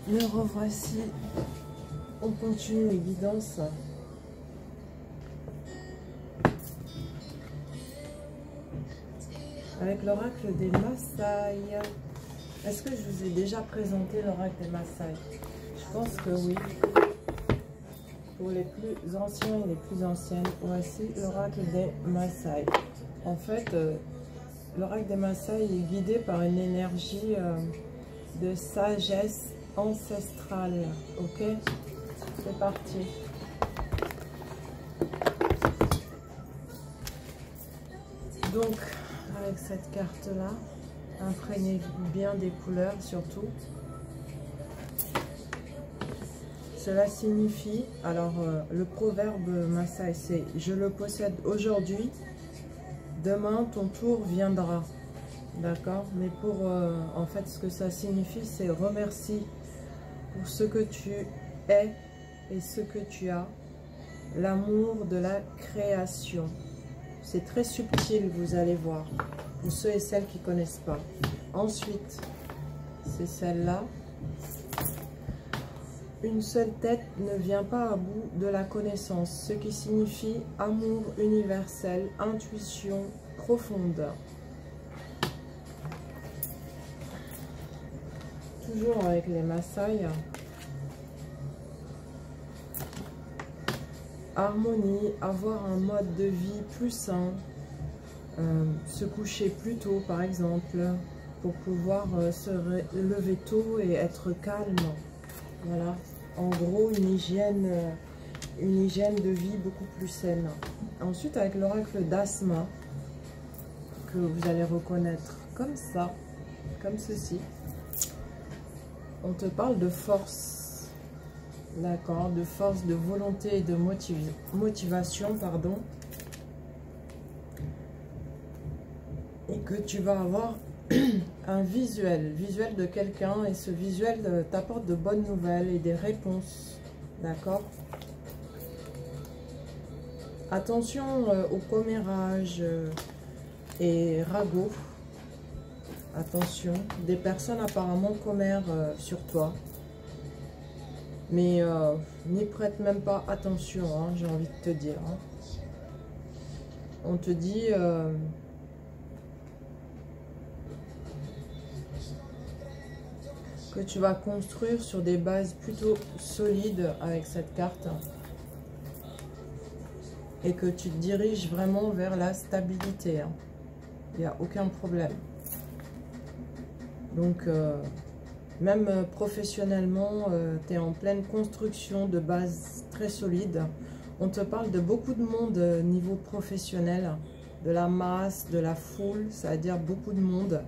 Me revoici. On continue les guidances. Avec l'oracle des Maasai. Est-ce que je vous ai déjà présenté l'oracle des Maasai? Je pense que oui. Pour les plus anciens et les plus anciennes, voici l'oracle des Maasai. En fait, l'oracle des Maasai est guidé par une énergie de sagesse ancestrale. Ok, c'est parti. Donc, avec cette carte-là, imprégnez bien des couleurs surtout. Cela signifie, alors le proverbe Maasai, c'est « Je le possède aujourd'hui, demain ton tour viendra ». D'accord? Mais pour, en fait, ce que ça signifie, c'est « Remercie pour ce que tu es et ce que tu as, l'amour de la création ». C'est très subtil, vous allez voir, pour ceux et celles qui ne connaissent pas. Ensuite, c'est celle-là. Une seule tête ne vient pas à bout de la connaissance, ce qui signifie amour universel, intuition profonde. Toujours avec les Maasai. Harmonie, avoir un mode de vie plus sain, se coucher plus tôt par exemple, pour pouvoir se lever tôt et être calme. Voilà, en gros une hygiène de vie beaucoup plus saine. Ensuite avec l'oracle d'Asma, que vous allez reconnaître comme ça, comme ceci. On te parle de force, d'accord, de force, de volonté et de motivation, pardon. Et que tu vas avoir un visuel de quelqu'un, et ce visuel t'apporte de bonnes nouvelles et des réponses, d'accord. Attention aux commérages et ragots. Attention, des personnes apparemment commèrent sur toi. Mais n'y prête même pas attention, hein, j'ai envie de te dire. Hein. On te dit... que tu vas construire sur des bases plutôt solides avec cette carte. Et que tu te diriges vraiment vers la stabilité. Hein. Il n'y a aucun problème. Donc, même professionnellement, tu es en pleine construction de bases très solides. On te parle de beaucoup de monde niveau professionnel, de la masse, de la foule, c'est-à-dire beaucoup de monde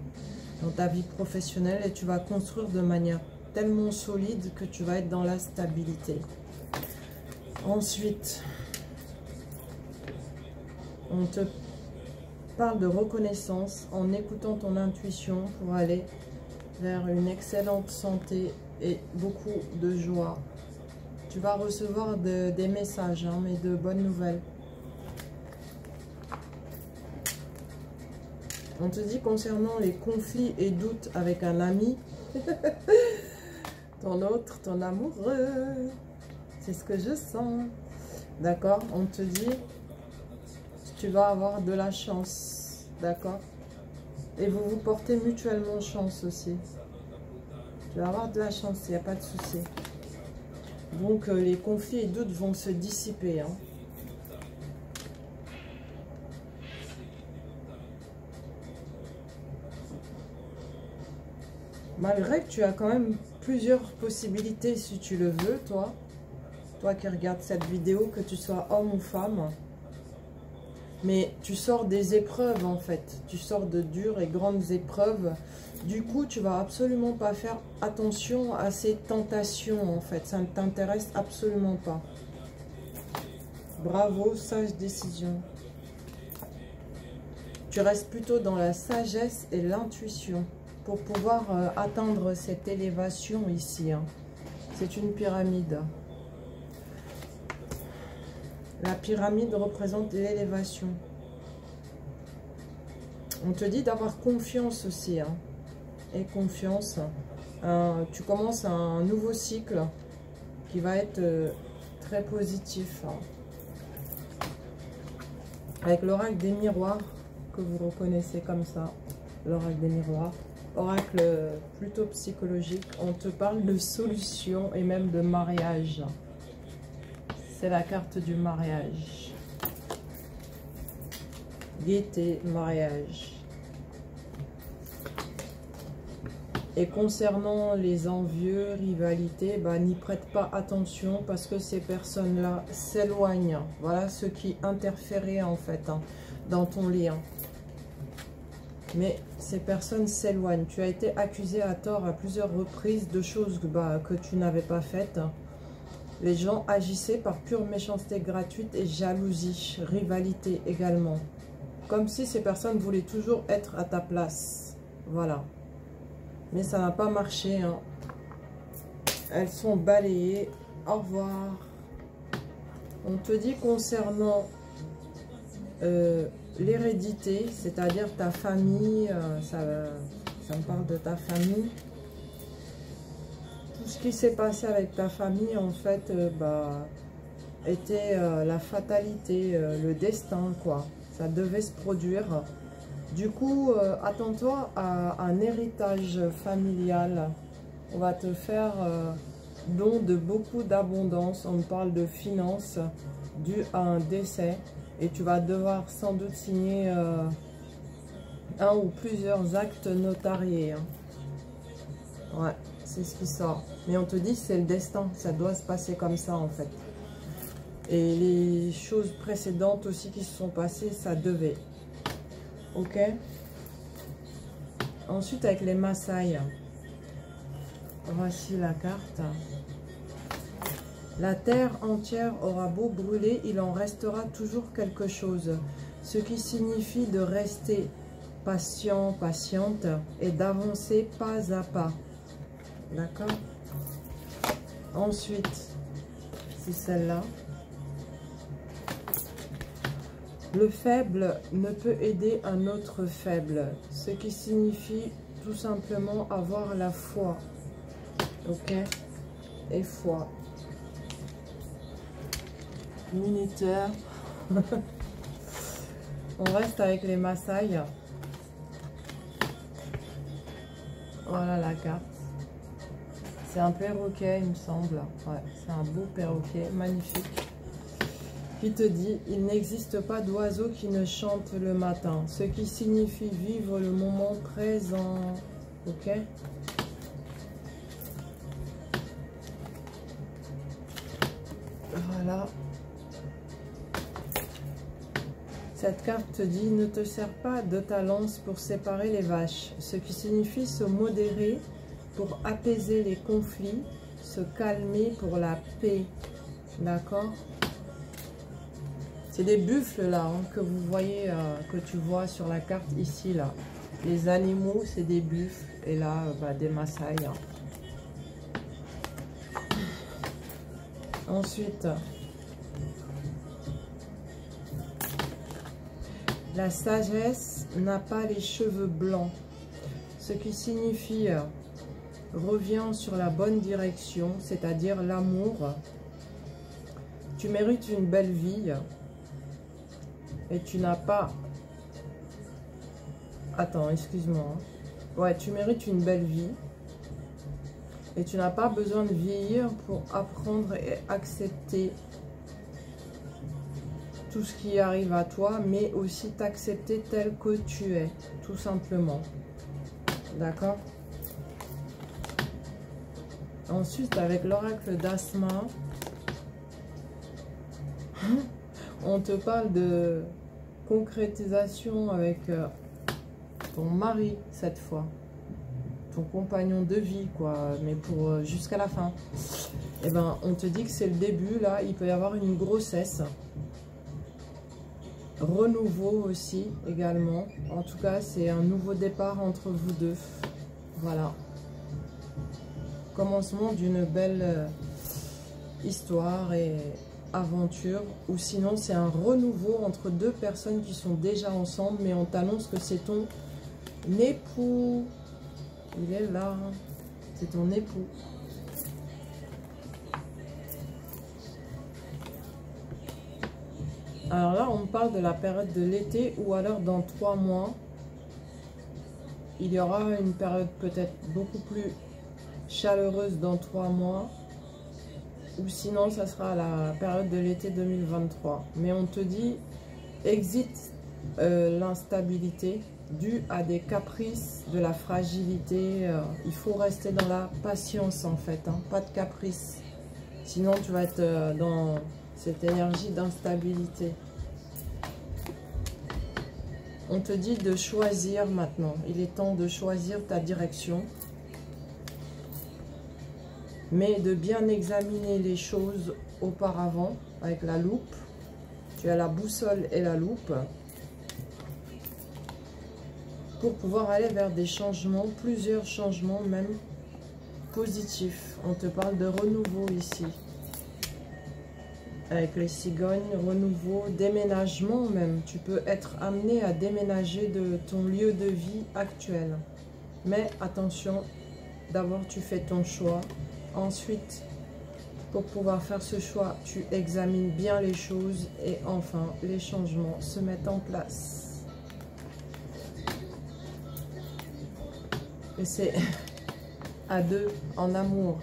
dans ta vie professionnelle, et tu vas construire de manière tellement solide que tu vas être dans la stabilité. Ensuite, on te parle de reconnaissance en écoutant ton intuition pour aller vers une excellente santé et beaucoup de joie. Tu vas recevoir des messages, hein, mais de bonnes nouvelles. On te dit concernant les conflits et doutes avec un ami, ton amoureux, c'est ce que je sens. D'accord? On te dit, tu vas avoir de la chance. D'accord? Et vous vous portez mutuellement chance aussi. Tu vas avoir de la chance, il n'y a pas de souci. Donc les conflits et doutes vont se dissiper. Hein. Malgré que tu as quand même plusieurs possibilités si tu le veux, toi qui regardes cette vidéo, que tu sois homme ou femme. Mais tu sors des épreuves en fait, tu sors de dures et grandes épreuves. Du coup, tu vas absolument pas faire attention à ces tentations en fait, ça ne t'intéresse absolument pas. Bravo, sage décision. Tu restes plutôt dans la sagesse et l'intuition pour pouvoir atteindre cette élévation ici. Hein. C'est une pyramide. La pyramide représente l'élévation. On te dit d'avoir confiance aussi. Hein. et confiance. Tu commences un nouveau cycle qui va être très positif. Avec l'oracle des miroirs, que vous reconnaissez comme ça, l'oracle des miroirs. Oracle plutôt psychologique, on te parle de solution et même de mariage. C'est la carte du mariage. Gaieté, mariage. Et concernant les envieux, rivalités, bah, n'y prête pas attention parce que ces personnes-là s'éloignent. Voilà ce qui interférait en fait dans ton lien. Mais ces personnes s'éloignent. Tu as été accusé à tort à plusieurs reprises de choses que tu n'avais pas faites. Les gens agissaient par pure méchanceté gratuite et jalousie, rivalité également. Comme si ces personnes voulaient toujours être à ta place. Voilà. Mais ça n'a pas marché. Hein. Elles sont balayées. Au revoir. On te dit concernant l'hérédité, c'est-à-dire ta famille, ça me parle de ta famille. Tout ce qui s'est passé avec ta famille, en fait, était la fatalité, le destin, quoi. Ça devait se produire. Du coup, attends-toi à un héritage familial. On va te faire don de beaucoup d'abondance. On me parle de finances dû à un décès. Et tu vas devoir sans doute signer un ou plusieurs actes notariés. Hein. Ouais, c'est ce qui sort. Mais on te dit c'est le destin. Ça doit se passer comme ça en fait. Et les choses précédentes aussi qui se sont passées, ça devait. Ok. Ensuite avec les Maasai. Voici la carte. La terre entière aura beau brûler, il en restera toujours quelque chose. Ce qui signifie de rester patient, patiente et d'avancer pas à pas. D'accord? Ensuite, c'est celle-là. Le faible ne peut aider un autre faible. Ce qui signifie tout simplement avoir la foi. Ok? Et foi. Minuteur. On reste avec les Maasai. Voilà la carte. C'est un perroquet, il me semble. Ouais, c'est un beau perroquet, magnifique. Qui te dit, il n'existe pas d'oiseau qui ne chante le matin. Ce qui signifie vivre le moment présent. Ok? Voilà. Cette carte te dit, ne te sers pas de ta lance pour séparer les vaches, ce qui signifie se modérer pour apaiser les conflits, se calmer pour la paix. D'accord? C'est des buffles là, hein, que vous voyez, que tu vois sur la carte ici là. Les animaux, c'est des buffles et là, des Maasai. Hein. Ensuite, la sagesse n'a pas les cheveux blancs, ce qui signifie reviens sur la bonne direction, c'est-à-dire l'amour. Tu mérites une belle vie et tu n'as pas... Attends, excuse-moi. Ouais, tu mérites une belle vie et tu n'as pas besoin de vieillir pour apprendre et accepter tout ce qui arrive à toi, mais aussi t'accepter tel que tu es, tout simplement. D'accord? Ensuite, avec l'oracle d'Asma, on te parle de concrétisation avec ton mari cette fois. Ton compagnon de vie, quoi, mais pour jusqu'à la fin. Et ben, on te dit que c'est le début, là, il peut y avoir une grossesse. Renouveau aussi, également. En tout cas, c'est un nouveau départ entre vous deux. Voilà. Commencement d'une belle histoire et aventure. Ou sinon, c'est un renouveau entre deux personnes qui sont déjà ensemble, mais on t'annonce que c'est ton époux. Il est là. C'est ton époux. Alors là, on parle de la période de l'été ou alors dans 3 mois. Il y aura une période peut-être beaucoup plus chaleureuse dans 3 mois. Ou sinon, ça sera la période de l'été 2023. Mais on te dit, exit l'instabilité due à des caprices, de la fragilité. Il faut rester dans la patience en fait, hein, pas de caprice. Sinon, tu vas être dans cette énergie d'instabilité. On te dit de choisir maintenant. Il est temps de choisir ta direction. Mais de bien examiner les choses auparavant avec la loupe. Tu as la boussole et la loupe. Pour pouvoir aller vers des changements, plusieurs changements même positifs. On te parle de renouveau ici. Avec les cigognes, renouveau, déménagement même. Tu peux être amené à déménager de ton lieu de vie actuel. Mais attention, d'abord tu fais ton choix. Ensuite, pour pouvoir faire ce choix, tu examines bien les choses. Et enfin, les changements se mettent en place. Et c'est à deux, en amour.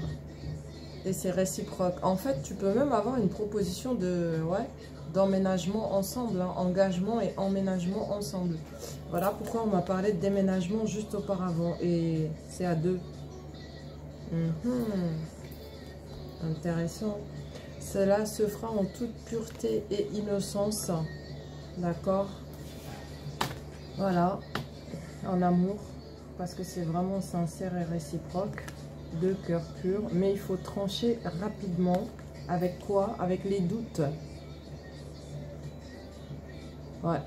Et c'est réciproque. En fait, tu peux même avoir une proposition de d'emménagement ensemble, hein, engagement et emménagement ensemble. Voilà pourquoi on m'a parlé de déménagement juste auparavant. Et c'est à deux. Intéressant. Cela se fera en toute pureté et innocence. D'accord? Voilà. En amour. Parce que c'est vraiment sincère et réciproque. De cœur pur, mais il faut trancher rapidement. Avec quoi? Avec les doutes. Ouais.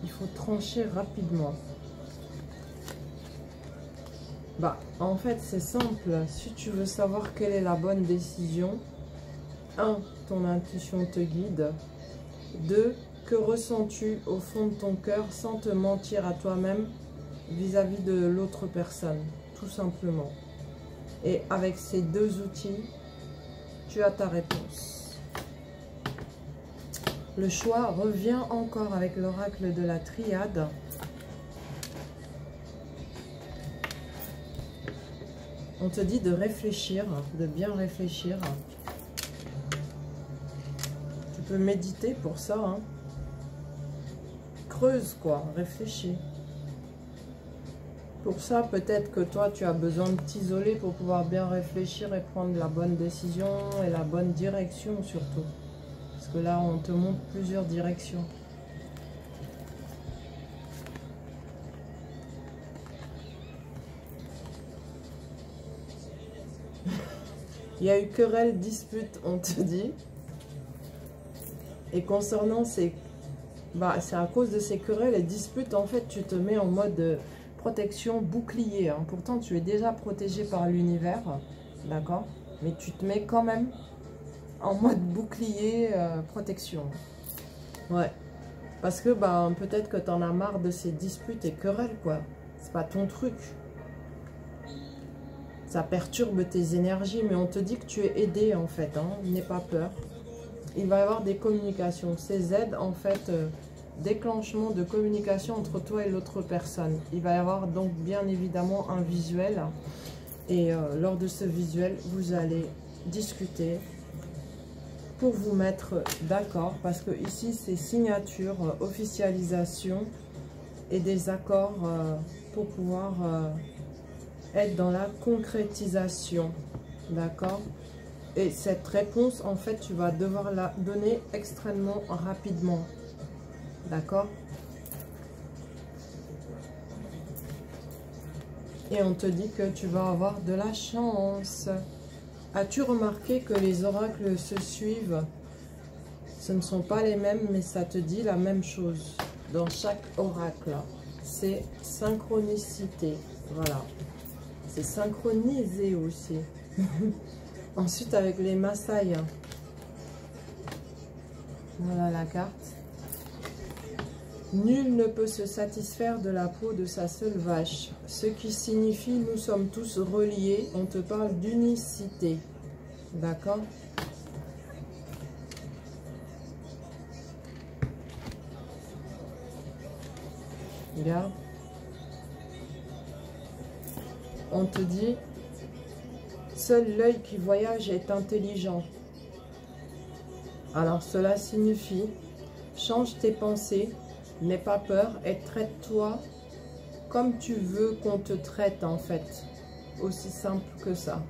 Il faut trancher rapidement. Bah, en fait, c'est simple. Si tu veux savoir quelle est la bonne décision, 1. Ton intuition te guide. 2. Que ressens-tu au fond de ton cœur sans te mentir à toi-même vis-à-vis de l'autre personne, tout simplement. Et avec ces deux outils, tu as ta réponse. Le choix revient encore avec l'oracle de la triade. On te dit de réfléchir, de bien réfléchir. Tu peux méditer pour ça, hein. Creuse quoi, réfléchis. Pour ça, peut-être que toi, tu as besoin de t'isoler pour pouvoir bien réfléchir et prendre la bonne décision et la bonne direction surtout. Parce que là, on te montre plusieurs directions. Il y a eu querelle, dispute, on te dit. Et concernant ces... c'est à cause de ces querelles et disputes, en fait, tu te mets en mode... protection bouclier, hein. Pourtant tu es déjà protégé par l'univers, d'accord, mais tu te mets quand même en mode bouclier, protection. Ouais, parce que peut-être que tu en as marre de ces disputes et querelles, quoi. C'est pas ton truc, ça perturbe tes énergies, mais on te dit que tu es aidé en fait, hein. N'aie pas peur, il va y avoir des communications, ces aides en fait, déclenchement de communication entre toi et l'autre personne. Il va y avoir donc bien évidemment un visuel. Et lors de ce visuel, vous allez discuter pour vous mettre d'accord. Parce que ici, c'est signature, officialisation et des accords pour pouvoir être dans la concrétisation. D'accord? Et cette réponse, en fait, tu vas devoir la donner extrêmement rapidement. D'accord? Et on te dit que tu vas avoir de la chance. As-tu remarqué que les oracles se suivent? Ce ne sont pas les mêmes, mais ça te dit la même chose. Dans chaque oracle, c'est synchronicité. Voilà. C'est synchronisé aussi. Ensuite, avec les Maasai. Voilà la carte. Nul ne peut se satisfaire de la peau de sa seule vache. Ce qui signifie nous sommes tous reliés. On te parle d'unicité. D'accord? Regarde. On te dit, seul l'œil qui voyage est intelligent. Alors cela signifie, change tes pensées, n'aie pas peur et traite-toi comme tu veux qu'on te traite en fait. Aussi simple que ça.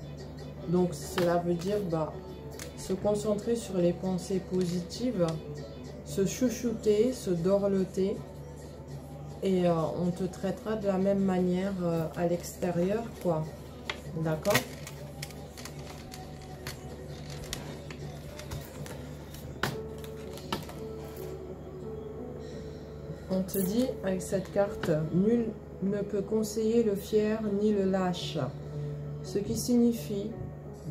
Donc cela veut dire se concentrer sur les pensées positives, se chouchouter, se dorloter. Et on te traitera de la même manière à l'extérieur, quoi. D'accord? On te dit, avec cette carte, nul ne peut conseiller le fier ni le lâche. Ce qui signifie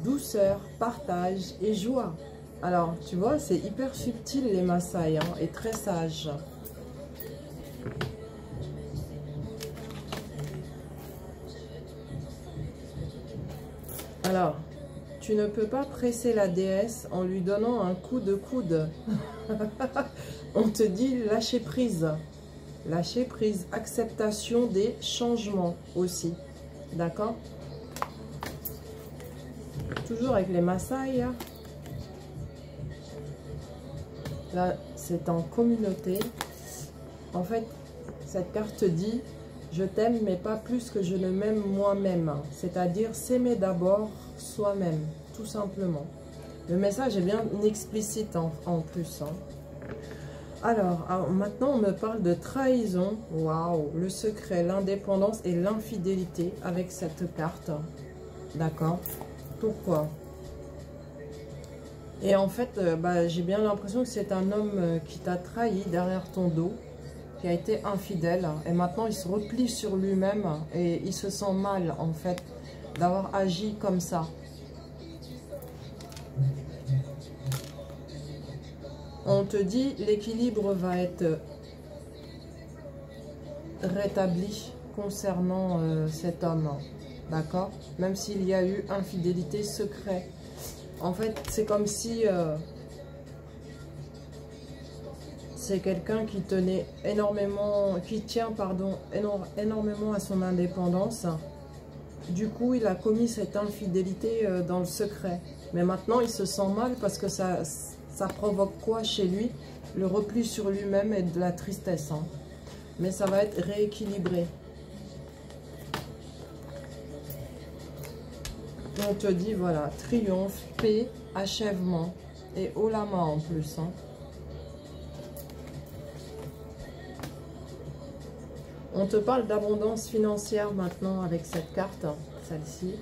douceur, partage et joie. Alors, tu vois, c'est hyper subtil les Maasai, hein, et très sage. Alors, tu ne peux pas presser la déesse en lui donnant un coup de coude. On te dit lâcher prise. Lâcher prise, acceptation des changements aussi. D'accord? Toujours avec les Maasai. Là, c'est en communauté. En fait, cette carte dit... Je t'aime, mais pas plus que je ne m'aime moi-même. C'est-à-dire s'aimer d'abord soi-même, tout simplement. Le message est bien explicite en plus. Hein. Alors, maintenant, on me parle de trahison. Waouh! Le secret, l'indépendance et l'infidélité avec cette carte. D'accord? Pourquoi? Et en fait, j'ai bien l'impression que c'est un homme qui t'a trahi derrière ton dos, qui a été infidèle, et maintenant il se replie sur lui-même et il se sent mal en fait d'avoir agi comme ça. On te dit l'équilibre va être rétabli concernant cet homme, d'accord? Même s'il y a eu infidélité secrète. En fait, c'est comme si... c'est quelqu'un qui tenait énormément, qui tient, énormément à son indépendance. Du coup, il a commis cette infidélité dans le secret. Mais maintenant, il se sent mal parce que ça provoque quoi chez lui? Le repli sur lui-même et de la tristesse. Hein. Mais ça va être rééquilibré. On te dit, voilà, triomphe, paix, achèvement. Et haut la main en plus. Hein. On te parle d'abondance financière maintenant avec cette carte, celle-ci.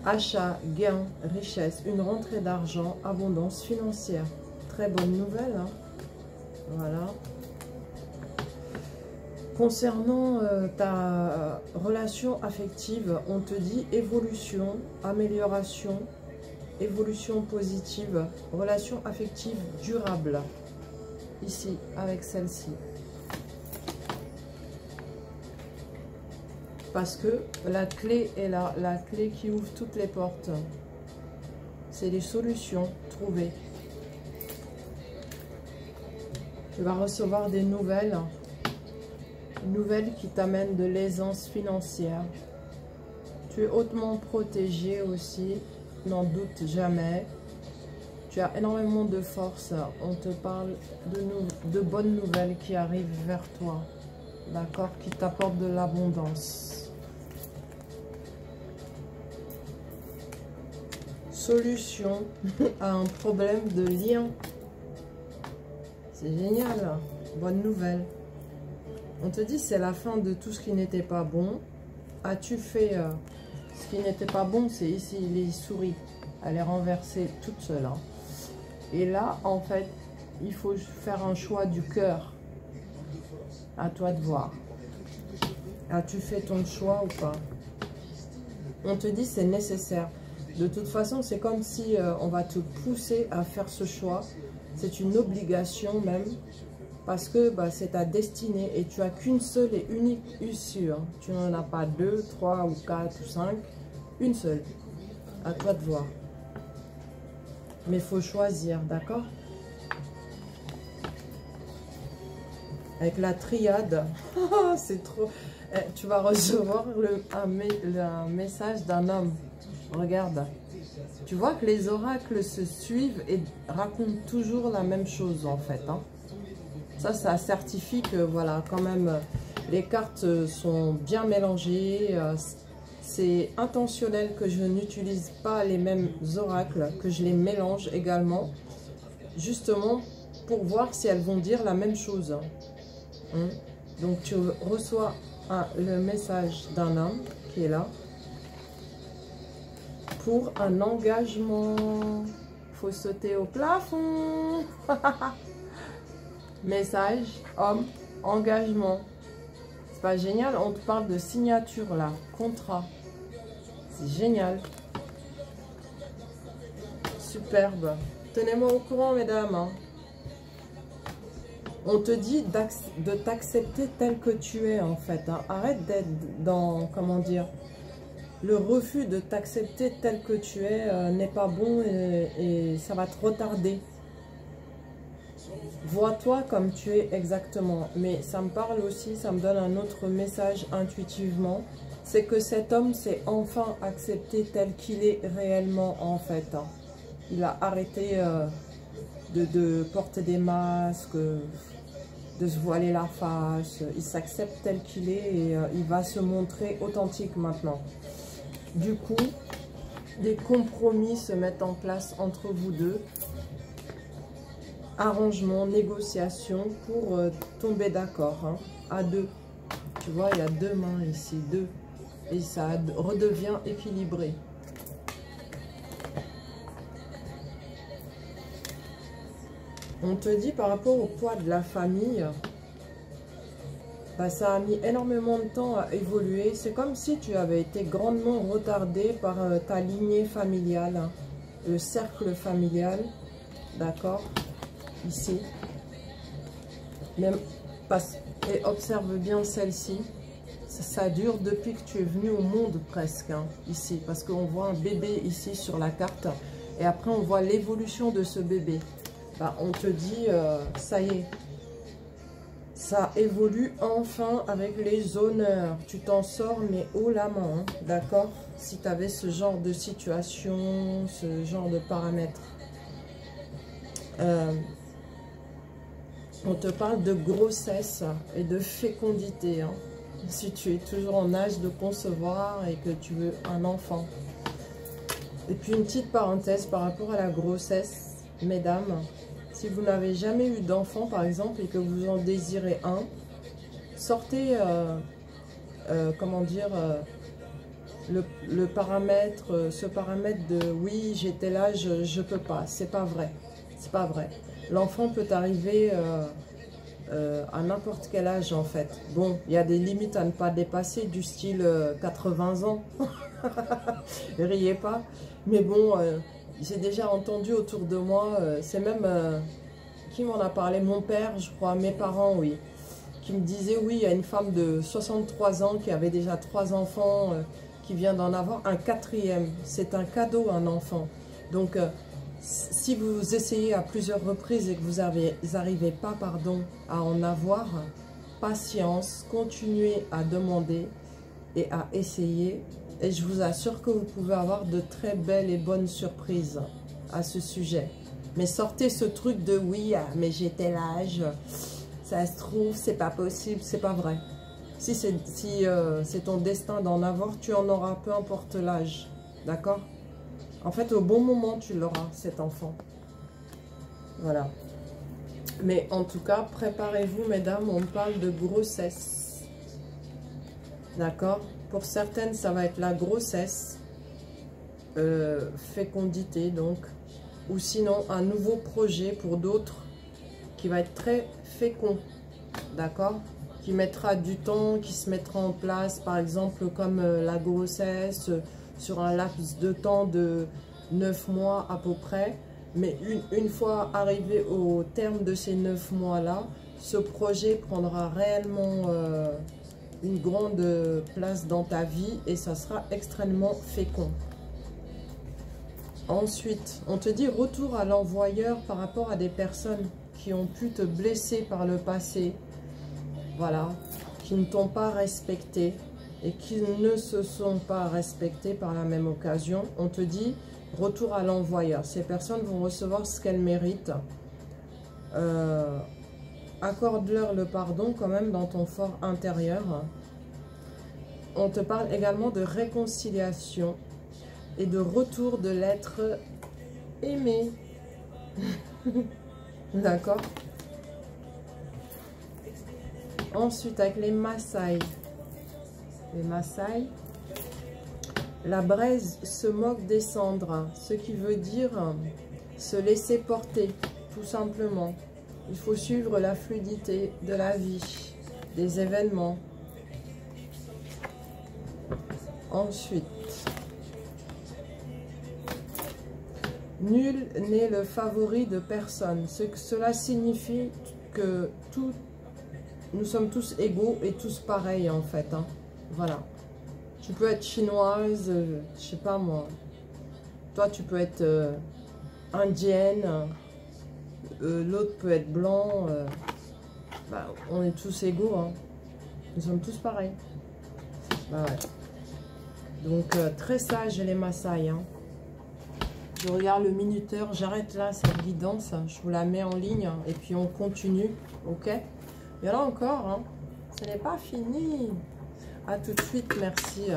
Achat, gain, richesse, une rentrée d'argent, abondance financière. Très bonne nouvelle. Hein. Voilà. Concernant ta relation affective, on te dit évolution, amélioration, évolution positive, relation affective durable. Ici, avec celle-ci. Parce que la clé est là, la clé qui ouvre toutes les portes. C'est les solutions trouvées. Tu vas recevoir des nouvelles qui t'amènent de l'aisance financière. Tu es hautement protégé aussi, n'en doute jamais. Tu as énormément de force. On te parle de bonnes nouvelles qui arrivent vers toi. D'accord? Qui t'apportent de l'abondance. Solution à un problème de lien. C'est génial. Bonne nouvelle. On te dit c'est la fin de tout ce qui n'était pas bon. As-tu fait ce qui n'était pas bon? C'est ici les souris. Elle est renversée toute seule. Hein. Et là, en fait, il faut faire un choix du cœur. À toi de voir. As-tu fait ton choix ou pas? On te dit c'est nécessaire. De toute façon, c'est comme si on va te pousser à faire ce choix. C'est une obligation même. parce que bah, c'est ta destinée et tu as qu'une seule et unique issue. Hein. Tu n'en as pas 2, 3 ou 4 ou 5, une seule. À toi de voir. Mais il faut choisir, d'accord? Avec la triade, c'est trop... Tu vas recevoir un message d'un homme. Regarde. Tu vois que les oracles se suivent et racontent toujours la même chose en fait. Hein. Ça certifie que voilà, quand même, les cartes sont bien mélangées. C'est intentionnel que je n'utilise pas les mêmes oracles, que je les mélange également, justement pour voir si elles vont dire la même chose. Hein. Donc tu reçois le message d'un homme qui est là pour un engagement. Faut sauter au plafond. Message homme, engagement. C'est pas génial? On te parle de signature là, contrat. C'est génial. Superbe. Tenez-moi au courant, mesdames. Hein. On te dit de t'accepter tel que tu es, en fait. Hein. Arrête d'être dans, comment dire, le refus de t'accepter tel que tu es n'est pas bon et ça va te retarder. Vois-toi comme tu es exactement. Mais ça me parle aussi, ça me donne un autre message intuitivement. C'est que cet homme s'est enfin accepté tel qu'il est réellement, en fait. Hein. Il a arrêté de porter des masques, de se voiler la face. Il s'accepte tel qu'il est et il va se montrer authentique maintenant. Du coup, des compromis se mettent en place entre vous deux. Arrangement, négociation pour tomber d'accord. Hein, à deux. Tu vois, il y a deux mains ici, deux. Et ça redevient équilibré. On te dit par rapport au poids de la famille, bah, ça a mis énormément de temps à évoluer. C'est comme si tu avais été grandement retardé par ta lignée familiale, hein, le cercle familial, d'accord, ici. Même et observe bien celle-ci. Ça dure depuis que tu es venu au monde presque, hein, ici. Parce qu'on voit un bébé ici sur la carte. Et après, on voit l'évolution de ce bébé. Bah, on te dit, ça y est, ça évolue enfin avec les honneurs. Tu t'en sors, mais haut la main, hein, d'accord? Si tu avais ce genre de situation, ce genre de paramètres. On te parle de grossesse et de fécondité, hein, si tu es toujours en âge de concevoir et que tu veux un enfant. Et puis une petite parenthèse par rapport à la grossesse, mesdames. Si vous n'avez jamais eu d'enfant, par exemple, et que vous en désirez un, sortez, comment dire, le paramètre, ce paramètre de oui, j'ai tel âge, je peux pas. C'est pas vrai. C'est pas vrai. L'enfant peut arriver à n'importe quel âge, en fait. Bon, il y a des limites à ne pas dépasser, du style 80 ans. Riez pas. Mais bon... j'ai déjà entendu autour de moi, c'est même, qui m'en a parlé? Mon père, je crois, mes parents, oui. Qui me disait, oui, il y a une femme de 63 ans qui avait déjà 3 enfants, qui vient d'en avoir un 4e. C'est un cadeau, un enfant. Donc, si vous essayez à plusieurs reprises et que vous n'arrivez pas, pardon, à en avoir, patience, continuez à demander et à essayer. Et je vous assure que vous pouvez avoir de très belles et bonnes surprises à ce sujet. Mais sortez ce truc de oui, mais j'ai tel âge, ça se trouve, c'est pas possible, c'est pas vrai. Si c'est ton destin d'en avoir, tu en auras, peu importe l'âge. D'accord? En fait, au bon moment, tu l'auras, cet enfant. Voilà. Mais en tout cas, préparez-vous, mesdames, on parle de grossesse. D'accord? Pour certaines, ça va être la grossesse, fécondité donc, ou sinon un nouveau projet pour d'autres qui va être très fécond, d'accord? Qui mettra du temps, qui se mettra en place, par exemple comme la grossesse, sur un laps de temps de 9 mois à peu près. Mais une fois arrivé au terme de ces 9 mois-là, ce projet prendra réellement une grande place dans ta vie et ça sera extrêmement fécond. Ensuite, on te dit retour à l'envoyeur par rapport à des personnes qui ont pu te blesser par le passé, voilà, qui ne t'ont pas respecté et qui ne se sont pas respectés par la même occasion. On te dit retour à l'envoyeur. Ces personnes vont recevoir ce qu'elles méritent. Accorde-leur le pardon quand même dans ton fort intérieur. On te parle également de réconciliation et de retour de l'être aimé. D'accord? Ensuite, avec les Maasai. Les Maasai. La braise se moque des cendres, ce qui veut dire se laisser porter, tout simplement. Il faut suivre la fluidité de la vie, des événements. Ensuite, nul n'est le favori de personne. Ce que cela signifie que nous sommes tous égaux et tous pareils en fait. Hein. Voilà. Tu peux être chinoise, je sais pas moi. Toi, tu peux être indienne. L'autre peut être blanc. Bah, on est tous égaux. Hein. Nous sommes tous pareils. Bah ouais. Donc, très sage les Maasai. Hein. Je regarde le minuteur. J'arrête là cette guidance. Je vous la mets en ligne. Et puis, on continue. Ok? Il y en a encore. Hein. Ce n'est pas fini. À tout de suite, merci.